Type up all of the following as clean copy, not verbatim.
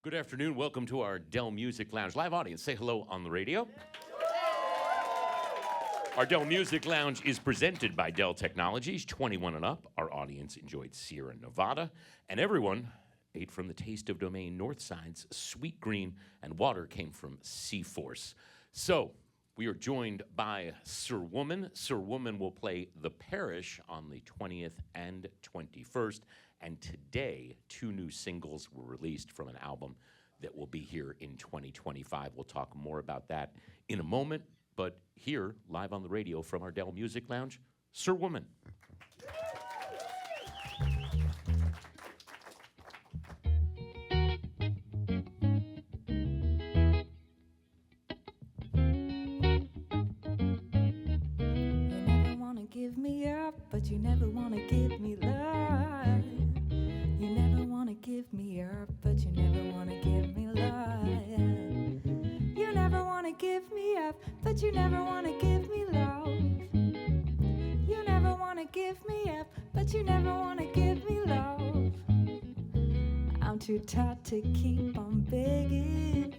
Good afternoon. Welcome to our Dell Music Lounge live audience. Say hello on the radio. Our Dell Music Lounge is presented by Dell Technologies, 21 and up. Our audience enjoyed Sierra Nevada, and everyone ate from the Taste of Domain Northside's sweet green, and water came from Seaforce. So we are joined by Sir Woman. Sir Woman will play The Parish on the 20th and 21st. And today, 2 new singles were released from an album that will be here in 2025. We'll talk more about that in a moment. But here, live on the radio from our Dell Music Lounge, Sir Woman. Give me up, but you never wanna give me love. You never wanna give me up, but you never wanna give me love. You never wanna give me up, but you never wanna give me love. You never wanna give me up, but you never wanna give me love. I'm too tired to keep on begging,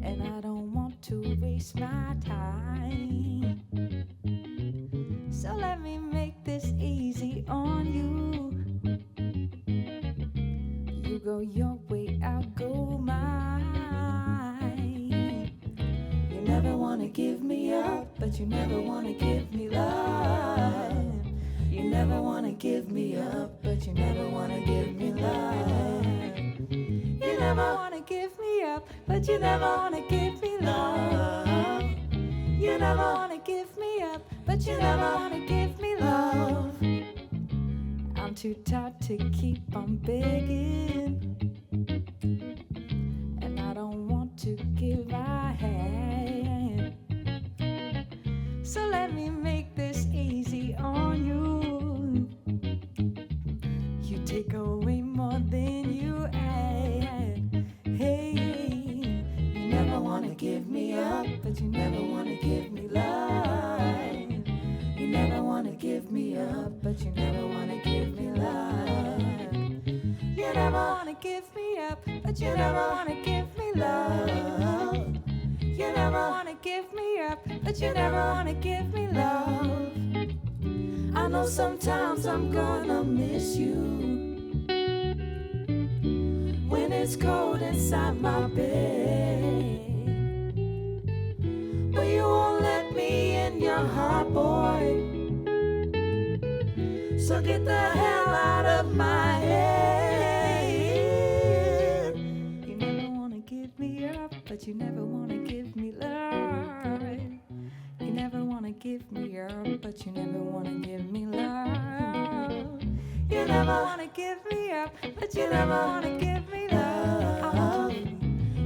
and I don't want to waste my time. So let me make this easy on you. You go your way, I'll go mine. You never wanna give me up, but you never wanna give me love. You never wanna give me up, but you never wanna give me love. You never wanna give me up, but you never wanna give me love. You never wanna give me up, but you never wanna give me love. I'm too tired to keep on begging, and I don't want to give a hand. So let me make this easy on you. You take away more than you add. Hey, you never wanna give me up, but you never wanna give me love. You never wanna give me up, but you never wanna give me love. You never wanna give me up, but you never wanna give me love. You never wanna give me up, but you never wanna give me love. I know sometimes I'm gonna miss you when it's cold inside my bed, but you won't let me in your heart, boy. So get the hell out of my head. You never wanna give me up, but you never wanna give me love. You never wanna give me up, but you never wanna give me love. You never wanna give me up, but you never wanna give me love.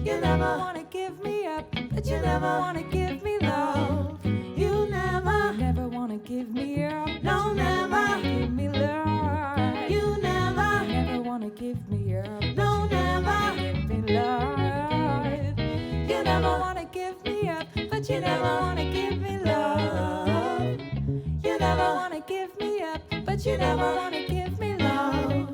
You never wanna give me up, but you never wanna give me love. You never wanna give me up, no, never give me love. You never wanna give me up, no, never give me love. You never wanna give me up, but you never wanna give me love. You never wanna give me up, but you never wanna give me love.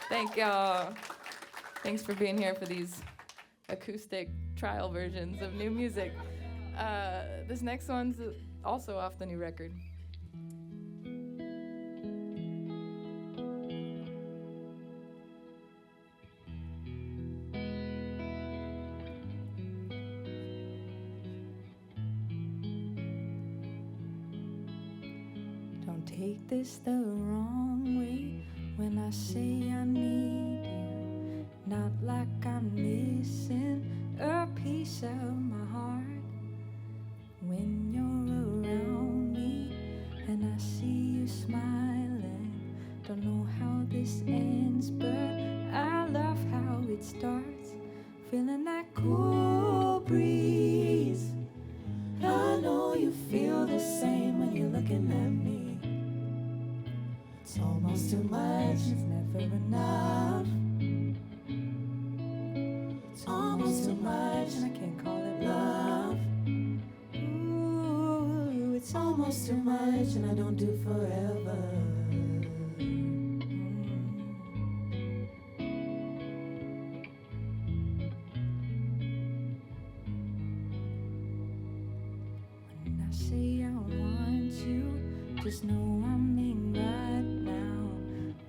Thank y'all. Thanks for being here for these acoustic trial versions of new music. This next one's also off the new record. Don't take this the wrong way when I say I need you. Not like I'm missing a piece of my heart. When you're around me and I see you smiling, don't know how this ends, but I love how it starts. Feeling that cool breeze. I know you feel the same when you're looking at me. It's almost too much, it's never enough. It's almost too much, and I can't call it love. Ooh, it's almost almost too much, and I don't do forever. When I say I want you, just know I mean right now.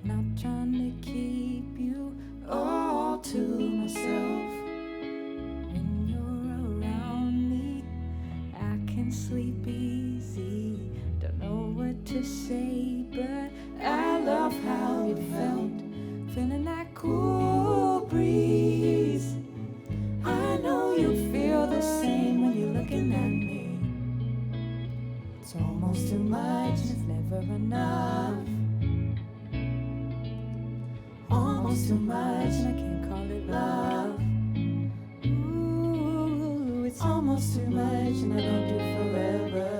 Not trying to keep you all to myself. When you're around me, I can sleep easy. Don't know what to say, but I love how it felt. Feeling that cool breeze. I know you feel the same when you're looking at me. It's almost too much, it's never enough. Almost too much, and I can't call it love. Ooh, it's almost too much, and I don't do forever.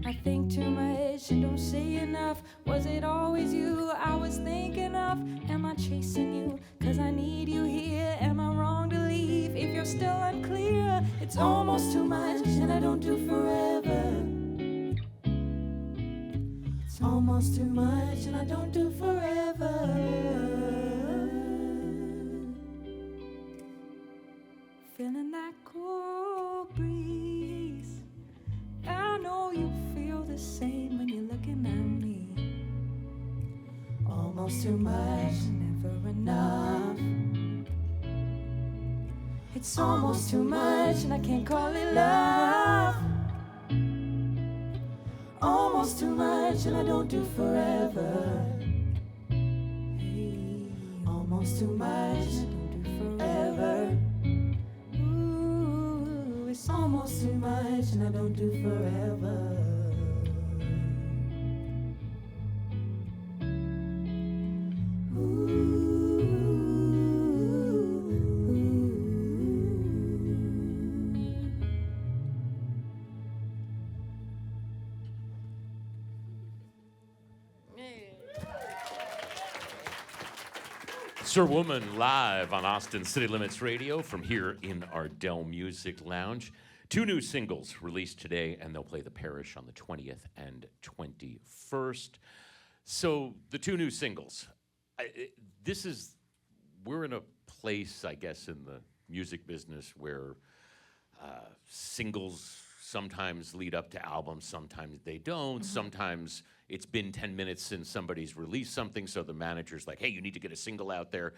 I think too much and don't say enough. Was it always you I was thinking of? Am I chasing you 'cause I need you here? Am I wrong to leave if you're still unclear? It's almost too much and I don't do forever. It's almost too much and I don't do forever. Feeling that cool breeze. I know you feel the same when you're looking at me. Almost too much, never enough. It's almost too much and I can't call it love. Almost too much and I don't do forever. Hey, almost too much, I don't do forever. Ooh, it's almost too much and I don't do forever. Sir Woman live on Austin City Limits Radio from here in our Dell Music Lounge. 2 new singles released today, and they'll play the Parish on the 20th and 21st. So the 2 new singles. We're in a place, I guess, in the music business where singles sometimes lead up to albums, sometimes they don't. Sometimes it's been 10 minutes since somebody's released something, so the manager's like, hey, you need to get a single out there,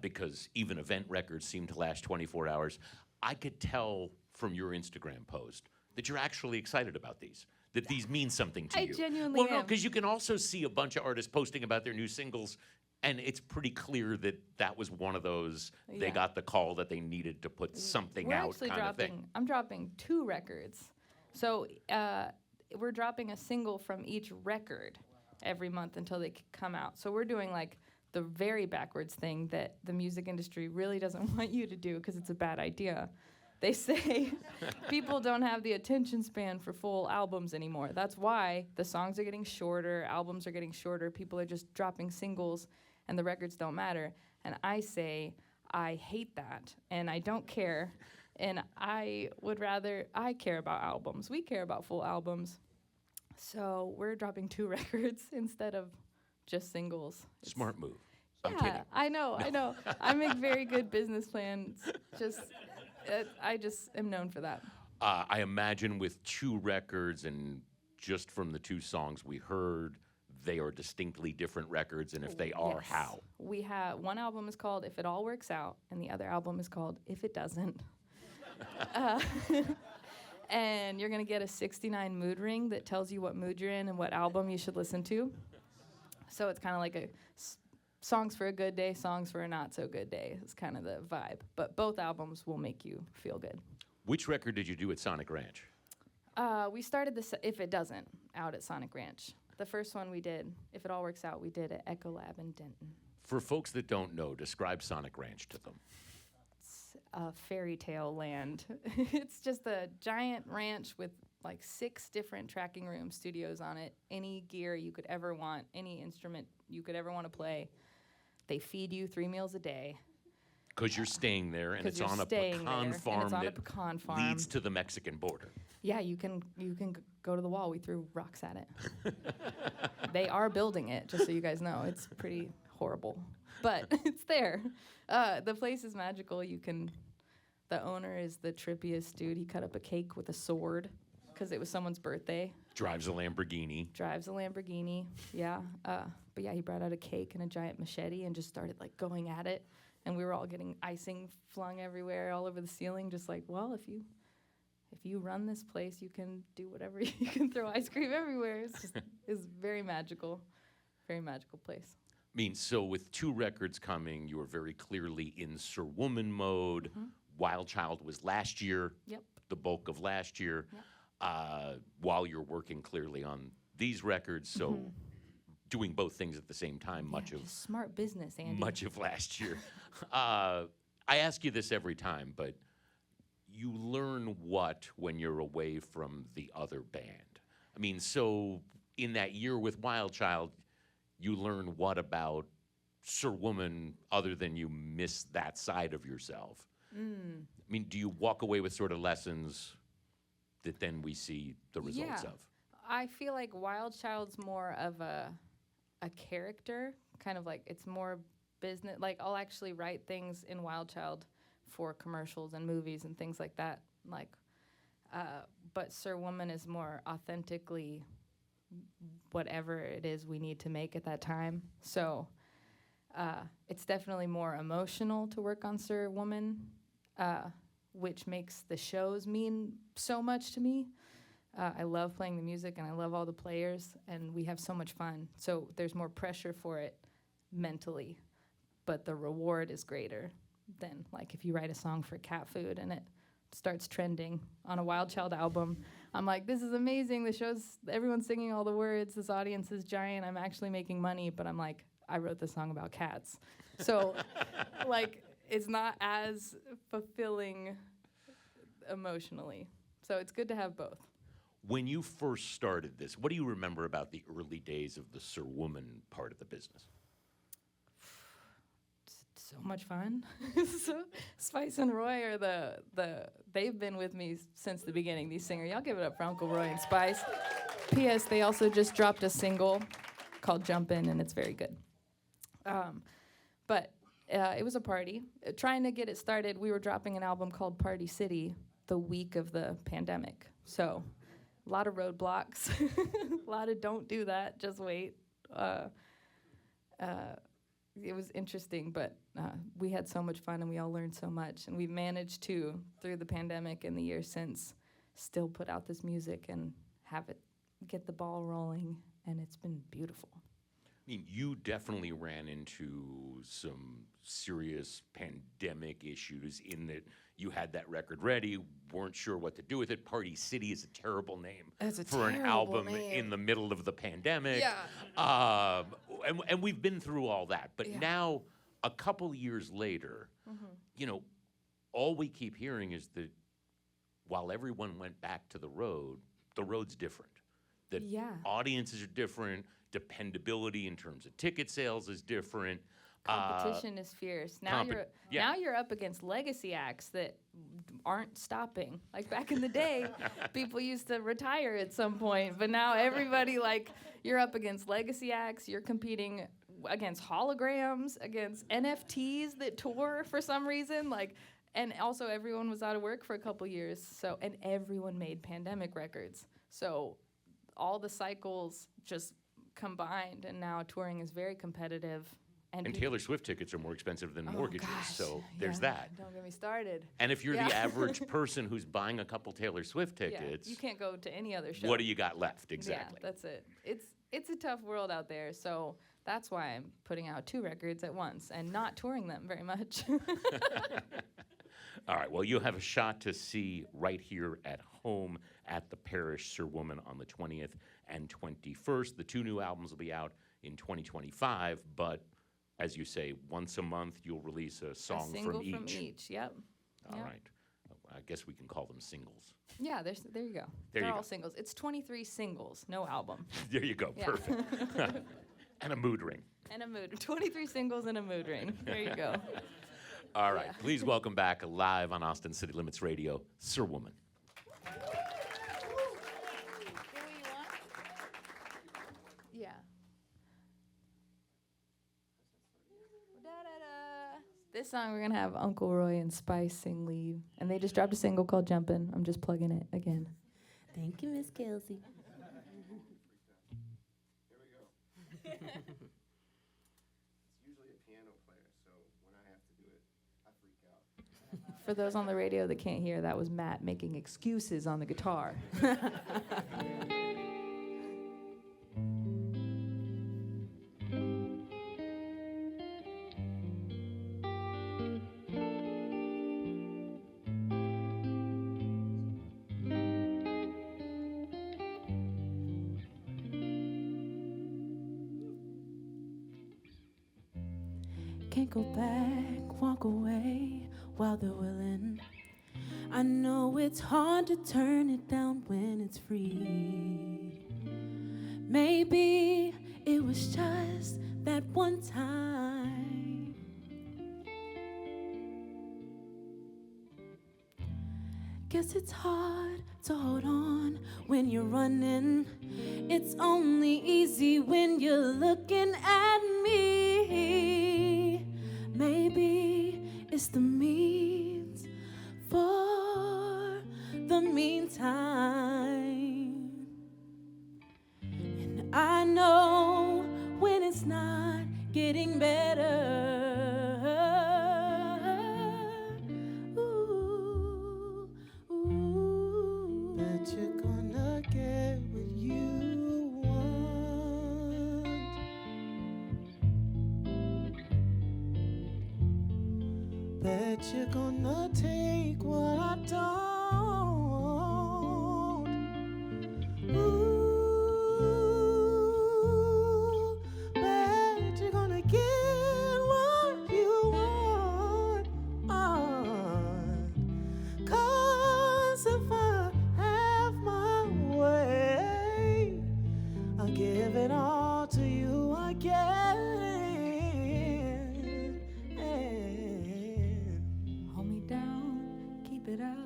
because even event records seem to last 24 hours. I could tell from your Instagram post that you're actually excited about these, that these mean something to you. I genuinely Well, no, am. because you can also see a bunch of artists posting about their new singles, and it's pretty clear that that was one of those, they Yeah. got the call that they needed to put something We're out actually kind of dropping. thing. I'm dropping 2 records, so we're dropping a single from each record every month until they come out. So we're doing like the very backwards thing that the music industry really doesn't want you to do because it's a bad idea. They say people don't have the attention span for full albums anymore. That's why the songs are getting shorter, albums are getting shorter. People are just dropping singles, and the records don't matter. And I say, I hate that, and I don't care. And I care about albums. We care about full albums. So we're dropping 2 records instead of just singles. Smart move. I'm Yeah, kidding. I know. I make very good business plans. I just am known for that. I imagine with 2 records, and just from the 2 songs we heard, they are distinctly different records, and if they are, Yes. how? We have one album is called If It All Works Out, and the other album is called If It Doesn't. And you're gonna get a 69 mood ring that tells you what mood you're in and what album you should listen to. So it's kind of like songs for a good day, songs for a not so good day. It's kind of the vibe. But both albums will make you feel good. Which record did you do at Sonic Ranch? We started this If It Doesn't out at Sonic Ranch. The first one we did, If It All Works Out, we did at Echo Lab in Denton. For folks that don't know, describe Sonic Ranch to them. It's a fairy tale land. It's just a giant ranch with like 6 different tracking room studios on it. Any gear you could ever want, any instrument you could ever want to play. They feed you 3 meals a day. Because you're staying there, and 'Cause it's you're on a staying pecan there, and farm it's on a that pecan farm. leads to the Mexican border. Yeah, you can go to the wall. We threw rocks at it. They are building it, just so you guys know. It's pretty horrible, but it's there. The place is magical. The owner is the trippiest dude. He cut up a cake with a sword because it was someone's birthday. Drives a Lamborghini. Drives a Lamborghini, yeah. But yeah, he brought out a cake and a giant machete and just started like going at it. And we were all getting icing flung everywhere, all over the ceiling, just like, well, if you run this place, you can do whatever. You can throw ice cream everywhere. It's very magical place. I mean, so with 2 records coming, you were very clearly in Sir Woman mode. Mm-hmm. Wild Child was last year, Yep. the bulk of last year, Yep. while you're working clearly on these records. So doing both things at the same time, Yeah, just smart business, Andy. much of last year. I ask you this every time, but you learn what when you're away from the other band? I mean, so in that year with Wild Child, you learn what about Sir Woman other than you miss that side of yourself? I mean, do you walk away with sort of lessons that then we see the results of? I feel like Wild Child's more of a character, kind of like it's more business. Like I'll actually write things in Wild Child for commercials and movies and things like that. Like, but Sir Woman is more authentically whatever it is we need to make at that time. So it's definitely more emotional to work on Sir Woman, which makes the shows mean so much to me. I love playing the music, and I love all the players, and we have so much fun. So there's more pressure for it mentally, but the reward is greater than, like, if you write a song for cat food and it starts trending on a Wild Child album. I'm like, this is amazing. The show's, everyone's singing all the words. This audience is giant. I'm actually making money, but I'm like, I wrote this song about cats. So, like, it's not as fulfilling emotionally. So it's good to have both. When you first started this, what do you remember about the early days of the Sir Woman part of the business? So much fun. So Spice and Roy are they've been with me since the beginning, these singers. Y'all give it up for Uncle Roy and Spice. P.S. They also just dropped a single called Jumpin', and it's very good. But it was a party. Trying to get it started, we were dropping an album called Party City the week of the pandemic. So a lot of roadblocks, a lot of don't do that, just wait. It was interesting, but we had so much fun and we all learned so much. And we've managed to, through the pandemic and the years since, still put out this music and have it get the ball rolling, and it's been beautiful. I mean, you definitely ran into some serious pandemic issues in that you had that record ready, weren't sure what to do with it. Party City is a terrible name for an album in the middle of the pandemic. Yeah. And we've been through all that. But Yeah. now, a couple years later, you know, all we keep hearing is that while everyone went back to the road's different. That Yeah. audiences are different, dependability in terms of ticket sales is different. Competition is fierce. Now you're up against legacy acts that aren't stopping. Like back in the day, people used to retire at some point, but now everybody, like, you're up against legacy acts. You're competing against holograms, against NFTs that tour for some reason, like, and also everyone was out of work for a couple years. So, and everyone made pandemic records. So all the cycles just combined, and now touring is very competitive. And Taylor Swift tickets are more expensive than mortgages, gosh, so there's yeah, that. Don't get me started. And if you're Yeah. the average person who's buying a couple Taylor Swift tickets, you can't go to any other show. what do you got left? Exactly. Yeah, that's it. It's a tough world out there, so that's why I'm putting out 2 records at once and not touring them very much. All right, well, you have a shot to see right here at home at the Parish Sir Woman on the 20th and 21st. The 2 new albums will be out in 2025, but as you say, once a month you'll release a song a single from each. from each, yep. All Yep. right. I guess we can call them singles. Yeah, there you go. There They're you all go. singles. It's 23 singles, no album. There you go. Yeah. Perfect. And a mood ring. And a mood. 23 singles and a mood ring. There you go. All right. Please welcome back live on Austin City Limits Radio, Sir Woman. Yeah. This song we're going to have Uncle Roy and Spice sing lead. And they just dropped a single called Jumpin'. I'm just plugging it again. Thank you, Miss Kelsey. It's usually a piano player, so when I have to do it, I freak out. For those on the radio that can't hear, that was Matt making excuses on the guitar. Can't go back, walk away while they're willing. I know it's hard to turn it down when it's free. Maybe it was just that one time. Guess it's hard to hold on when you're running. It's only easy when you're looking at me. Maybe it's the means for the meantime. And I know when it's not getting better. Ooh, ooh. Bet you're gonna get what you want. Bet you're gonna take what I don't. Ooh, bet you're gonna get what you want. 'Cause if I have my way, I'll give it all to you again. Hold me down, keep it up,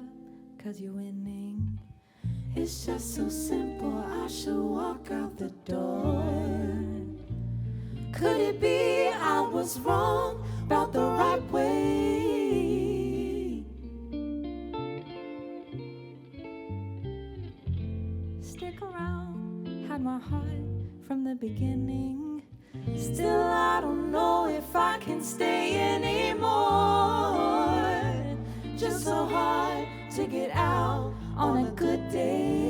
'cause you're winning. It's just so simple, I should walk out the door. Could it be I was wrong about the right way? Stick around, had my heart from the beginning. Still, I don't know if I can stay anymore. Just so hard to get out on a good day.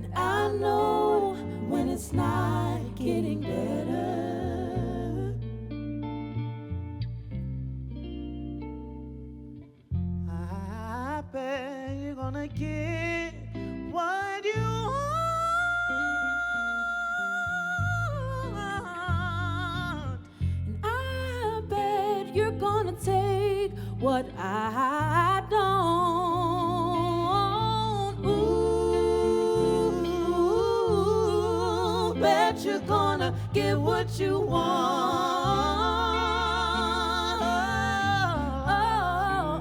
And I know when it's not getting better. I bet you're gonna get what you want. And I bet you're gonna take what I don't. Ooh, bet you're gonna get what you want.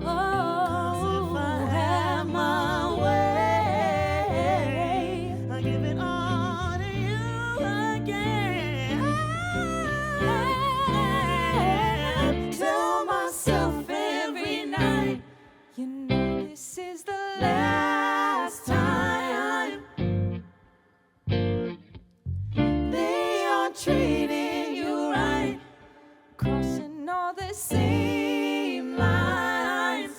'Cause if I had my way, I'd give it all to you again. Tell myself every night, You know this is the last time they are treating you right, crossing all the same lines.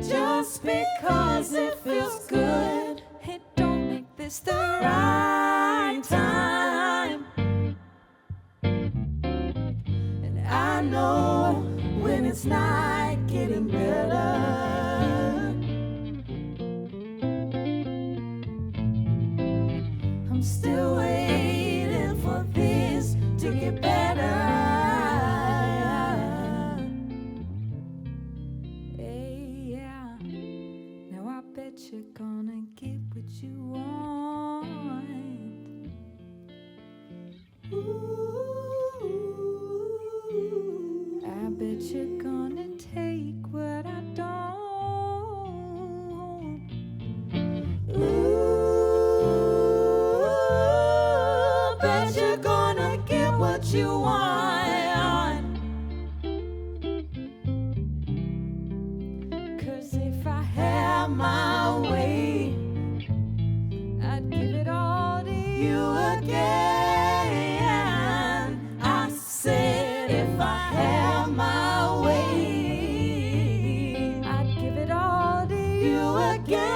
Just because it feels good, It don't make this the right time. And I know when it's not getting better. I'm still waiting for this to get better. Hey, yeah. Now I gonna get what you want. Ooh, I bet you're gonna take what I don't. Ooh, bet you're gonna get what you want. 'Cause if I had my way, I'd give it all to you again. I said if I had my way, I'd give it all to you again.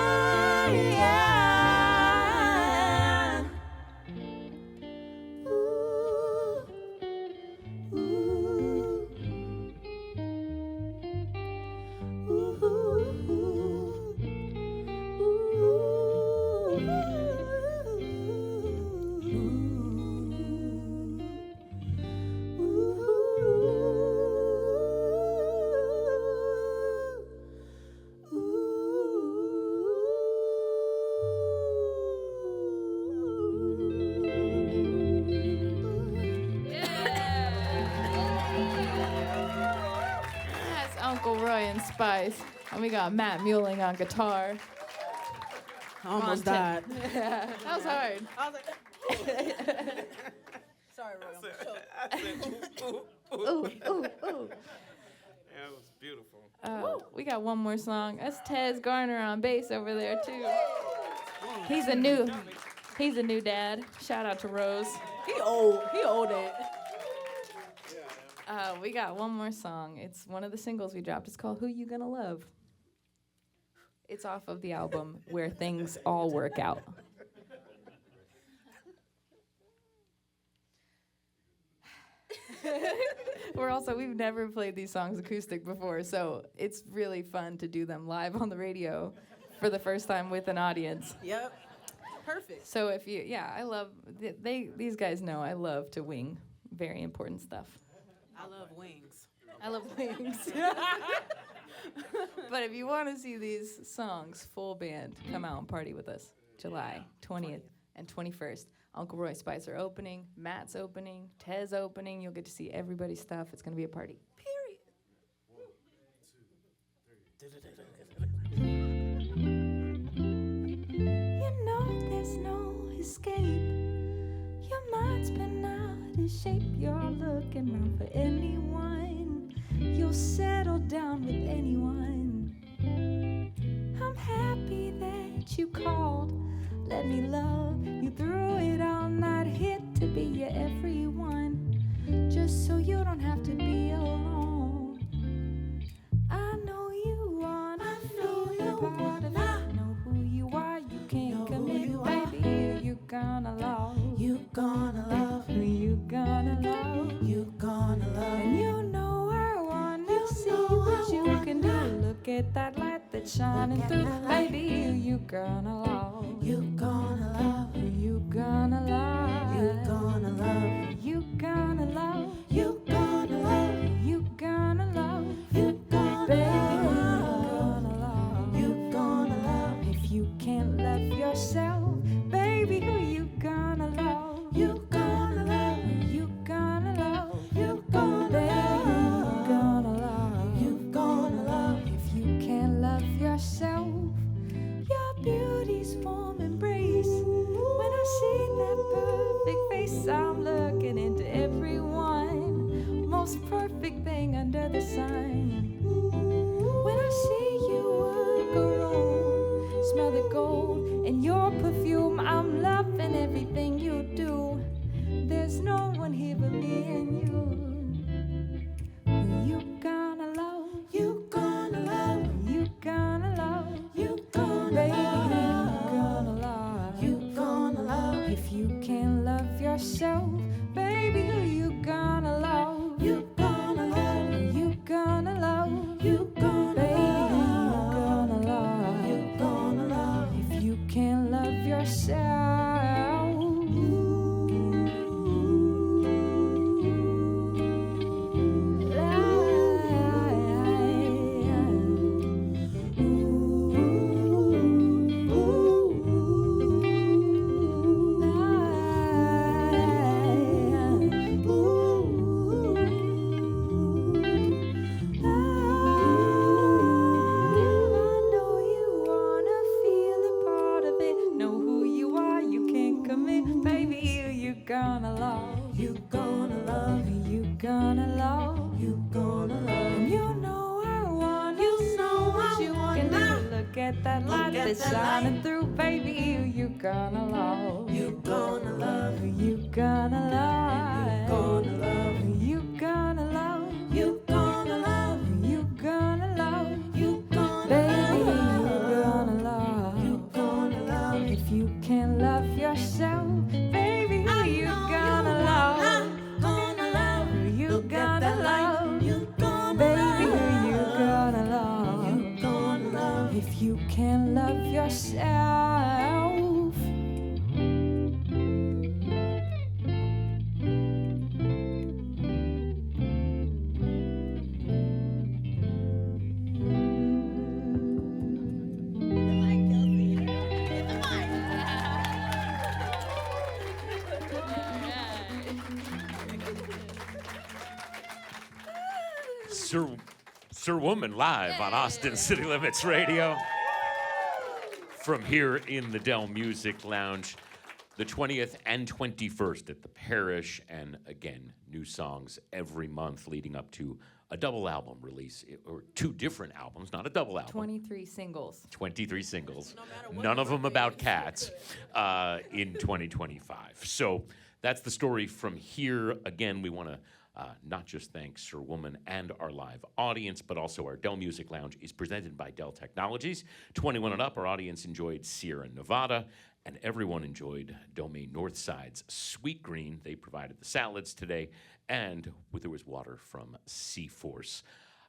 Ooh, ooh, That's Uncle Roy and Spice. And we got Matt Muelling on guitar. I almost on died. That was hard. I was like, sorry, Roy. Ooh, ooh, ooh. That was beautiful. We got one more song. That's Tez Garner on bass over there too. He's a new dad. Shout out to Rose. He old at. We got one more song. It's one of the singles we dropped. It's called Who You Gonna Love. It's off of the album Where Things All Work Out. We've never played these songs acoustic before, so it's really fun to do them live on the radio for the first time with an audience. Yep. Perfect. So these guys know I love to wing very important stuff. I love wings. I love wings. But if you want to see these songs full band, come out and party with us. July 20th and 21st. Uncle Roy Spicer opening, Matt's opening, Tez opening. You'll get to see everybody's stuff. It's going to be a party. Period. You know there's no escape. Your mind's been out of shape. You're looking around for anyone. You'll settle down with anyone. I'm happy that you called. Let me love you through it all. Not here to be your everyone, just so you don't have to be alone. I know you wanna feel you're part of it. Know who you are. You can't commit, baby. Who you gonna love? You gonna love, Who you gonna love? you gonna love. And you know I wanna see what you can do. Look at that light that's shining through, baby. Who you gonna love? You gonna love, Who you gonna love? you gonna love, You gonna love? you gonna love, You gonna love? you gonna Baby, love, you you gonna love, if you can't love yourself, baby, who you gonna love? you gonna love, You gonna love? you gonna Baby, who you love, gonna love? you gonna love. If you can't love yourself, your beauty's warm embrace. When I see that perfect face, I'm looking into everyone. Most perfect thing under the sun. When I see you walk a room, smell the gold in your perfume. I'm loving everything you do. There's no one here but me and you. Who you gonna love? You gonna love, You gonna love? you gonna Baby, who love, you gonna love? you gonna love, If you can't love yourself, baby, who you gonna love? you gonna love, You gonna love? you gonna Baby, who you love, gonna love? you gonna love. If you can't love yourself. Ooh, ooh, ooh. that light that's shining through, baby, who you gonna love? You gonna love, Who you gonna love? gonna love, Who you gonna love? you gonna love, Who you gonna love? you gonna Baby, who love, you gonna love? you gonna love. If you can't love yourself, baby, who you gonna love? I'm gonna love. Who you Look at that gonna light. love? You gonna Baby, love. who you gonna love? You gonna love. If you can't love yourself. Sir Woman live on Austin City Limits Radio. From here in the Dell Music Lounge, the 20th and 21st at the Parish, and again, new songs every month leading up to a double album release, or two different albums, not a double album. 23 singles. 23 singles, none of them about cats, in 2025. So that's the story from here. Again, we want to not just thank Sir Woman and our live audience, but also our Dell Music Lounge is presented by Dell Technologies. 21 and up, our audience enjoyed Sierra Nevada, and everyone enjoyed Domain Northside's Sweet Green. They provided the salads today, and there was water from Seaforce.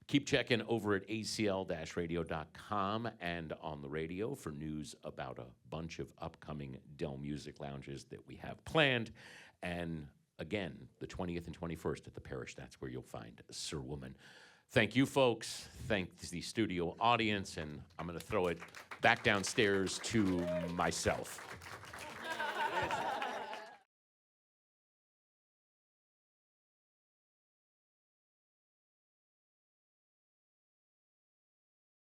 Keep checking over at acl-radio.com and on the radio for news about a bunch of upcoming Dell Music Lounges that we have planned. And again, the 20th and 21st at the Parish, that's where you'll find Sir Woman. Thank you, folks. Thank the studio audience, and I'm going to throw it back downstairs to myself.